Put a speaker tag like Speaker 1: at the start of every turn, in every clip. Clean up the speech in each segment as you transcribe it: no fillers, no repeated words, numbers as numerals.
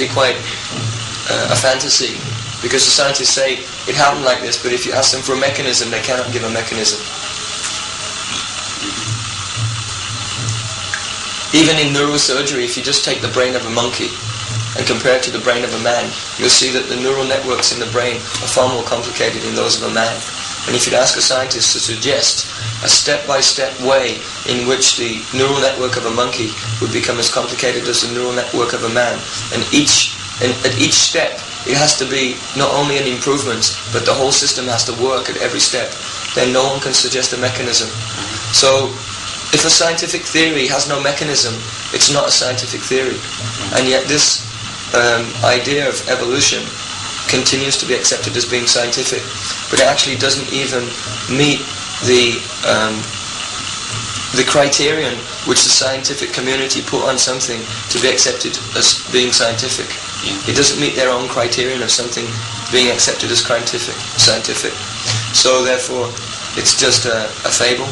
Speaker 1: quite a fantasy, because the scientists say it happened like this, but if you ask them for a mechanism, they cannot give a mechanism. Even in neurosurgery, if you just take the brain of a monkey and compare it to the brain of a man, you'll see that the neural networks in the brain are far more complicated than those of a man. And if you'd ask a scientist to suggest a step-by-step way in which the neural network of a monkey would become as complicated as the neural network of a man, and at each step it has to be not only an improvement, but the whole system has to work at every step, then no one can suggest a mechanism. So if a scientific theory has no mechanism, it's not a scientific theory. And yet this idea of evolution continues to be accepted as being scientific, but it actually doesn't even meet the criterion which the scientific community put on something to be accepted as being scientific. It doesn't meet their own criterion of something being accepted as scientific. So therefore, it's just a fable,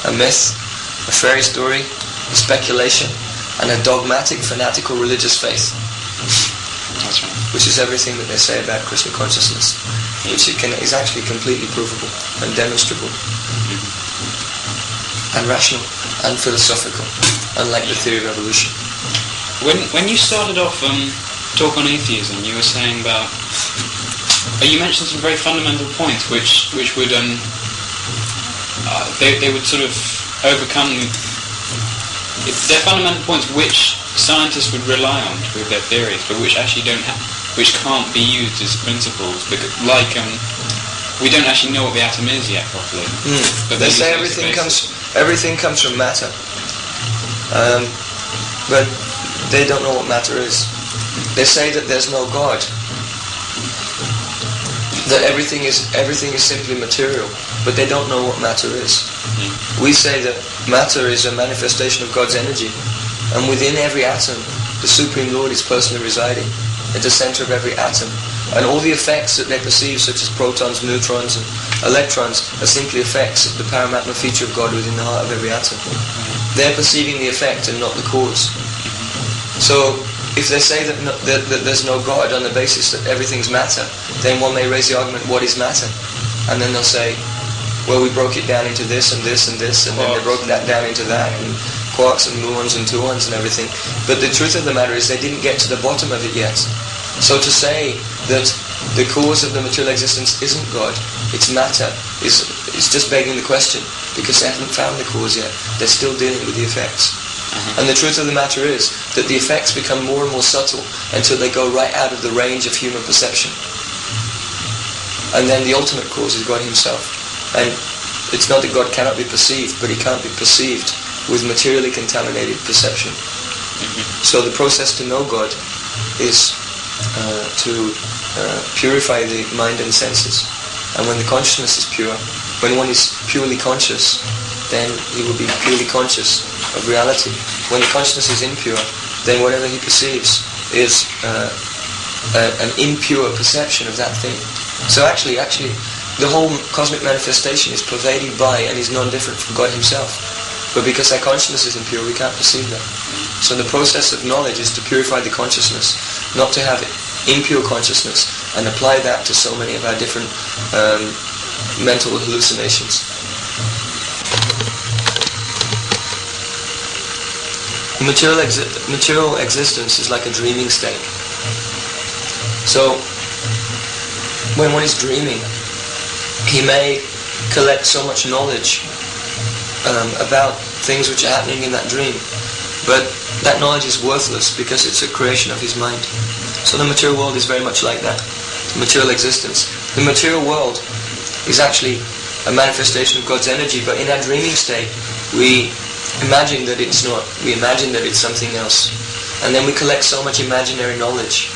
Speaker 1: a myth, a fairy story, a speculation, and a dogmatic, fanatical religious faith.
Speaker 2: That's right.
Speaker 1: Which is everything that they say about Krishna consciousness, which is actually completely provable and demonstrable, and rational and philosophical, unlike the theory of evolution.
Speaker 2: When you started off talk on atheism, you were saying about you mentioned some very fundamental points which would they would sort of overcome. They're fundamental points which scientists would rely on with their theories, but which actually which can't be used as principles, because we don't actually know what the atom is yet properly.
Speaker 1: But they say everything comes from matter, but they don't know what matter is. They say that there's no God, that everything is simply material, but they don't know what matter is. We say that matter is a manifestation of God's energy, and within every atom, the Supreme Lord is personally residing at the center of every atom. And all the effects that they perceive, such as protons, neutrons, and electrons, are simply effects of the Paramatma feature of God within the heart of every atom. They're perceiving the effect and not the cause. So, if they say that there's no God on the basis that everything's matter, then one may raise the argument, what is matter? And then they'll say, well, we broke it down into this and this and this, and then they broke that down into that, and quarks and muons and gluons and everything. But the truth of the matter is they didn't get to the bottom of it yet. So to say that the cause of the material existence isn't God, it's matter, is just begging the question, because they haven't found the cause yet. They're still dealing with the effects. And the truth of the matter is that the effects become more and more subtle until they go right out of the range of human perception. And then the ultimate cause is God himself. And it's not that God cannot be perceived, but he can't be perceived with materially contaminated perception. So the process to know God is to purify the mind and senses. And when the consciousness is pure, when one is purely conscious, then he will be purely conscious of reality. When the consciousness is impure, then whatever he perceives is an impure perception of that thing. So actually, the whole cosmic manifestation is pervaded by and is non-different from God himself. But because our consciousness is impure, we can't perceive that. So the process of knowledge is to purify the consciousness, not to have impure consciousness, and apply that to so many of our different mental hallucinations. Material existence is like a dreaming state. So, when one is dreaming, he may collect so much knowledge about things which are happening in that dream, but that knowledge is worthless because it's a creation of his mind. So the material world is very much like that, material existence. The material world is actually a manifestation of God's energy, but in our dreaming state, we imagine that it's not. We imagine that it's something else. And then we collect so much imaginary knowledge,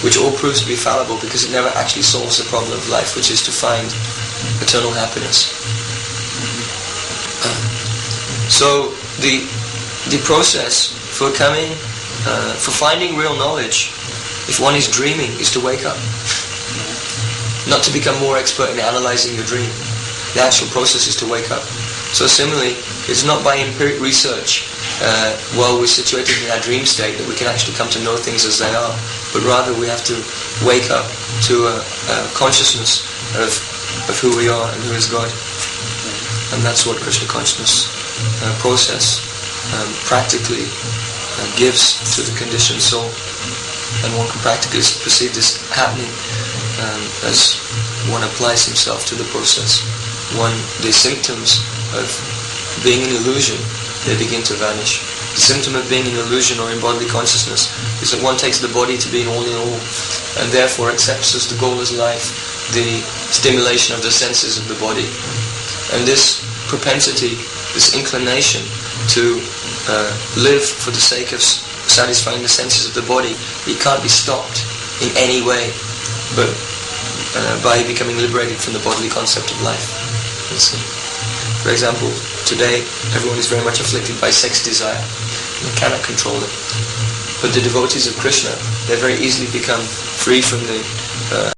Speaker 1: which all proves to be fallible because it never actually solves the problem of life, which is to find eternal happiness. So the process for finding real knowledge, if one is dreaming, is to wake up. Not to become more expert in analyzing your dream. The actual process is to wake up. So similarly, It's not by empiric research while we're situated in our dream state that we can actually come to know things as they are, but rather we have to wake up to a consciousness of who we are and who is God. And that's what Krishna consciousness process practically gives to the conditioned soul. And one can practically perceive this happening as one applies himself to the process. The symptoms of being in illusion, they begin to vanish. The symptom of being in illusion or in bodily consciousness is that one takes the body to be an all in all, and therefore accepts as the goal of life the stimulation of the senses of the body. And this propensity, this inclination to live for the sake of satisfying the senses of the body, it can't be stopped in any way but by becoming liberated from the bodily concept of life. Let's see. For example, today everyone is very much afflicted by sex desire. They cannot control it. But the devotees of Krishna, they very easily become free from the